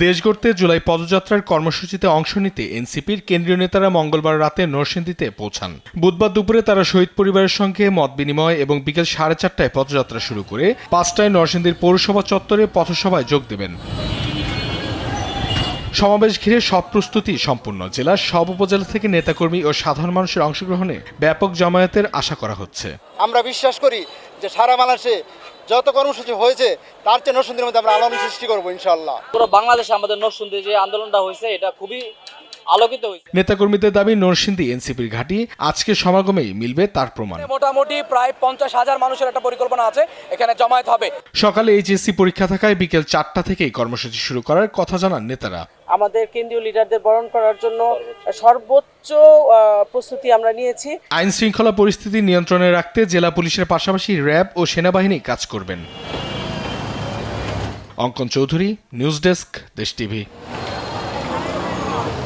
দেশ গড়তে জুলাই পদযাত্রার কর্মসূচিতে অংশ নিতে এনসিপির কেন্দ্রীয় নেতারা মঙ্গলবার রাতে নরসিংদীতে পৌঁছান। বুধবার দুপুরে তারা শহীদ পরিবারের সঙ্গে মত বিনিময় এবং বিকেল 4:30টায় পদযাত্রা শুরু করে 5টায় নরসিংদীর পৌরসভা চত্বরে পথসভায় যোগ দেবেন। সমাবেশ ঘিরে সব প্রস্তুতি সম্পূর্ণ। জেলার সব উপজেলা থেকে নেতাকর্মী ও সাধারণ মানুষের অংশগ্রহণে ব্যাপক জমায়েতের আশা করা হচ্ছে। আমরা বিশ্বাস করি যে সারা বাংলাদেশে যত কর্মসূচি হয়েছে তার চেয়ে নরসিংদীর মধ্যে আমরা আলোড়ন সৃষ্টি করবো ইনশাআল্লাহ। পুরো বাংলাদেশে আমাদের নরসিংদী যে আন্দোলনটা হয়েছে এটা খুবই আলোকিত হয়েছে। নেতাকর্মীদের দাবি নরসিংদী এনসিপির ঘাঁটি, আজকে সমাগমেই মিলবে তার প্রমাণ। মোটামুটি প্রায় 50,000 মানুষের একটা পরিকল্পনা আছে, এখানে জমায়েত হবে। সকালে এইচএসসি পরীক্ষা থাকায় বিকেল 4টা থেকেই কর্মসূচি শুরু করার কথা জানান নেতারা। আমাদের কেন্দ্রীয় লিডারদের বরণ করার জন্য সর্বোচ্চ প্রস্তুতি আমরা নিয়েছি। আইন শৃঙ্খলা পরিস্থিতি নিয়ন্ত্রণে রাখতে জেলা পুলিশের পাশাপাশি র্যাব ও সেনাবাহিনী কাজ করবেন। অঙ্কন চৌধুরী, নিউজ ডেস্ক, দেশ টিভি।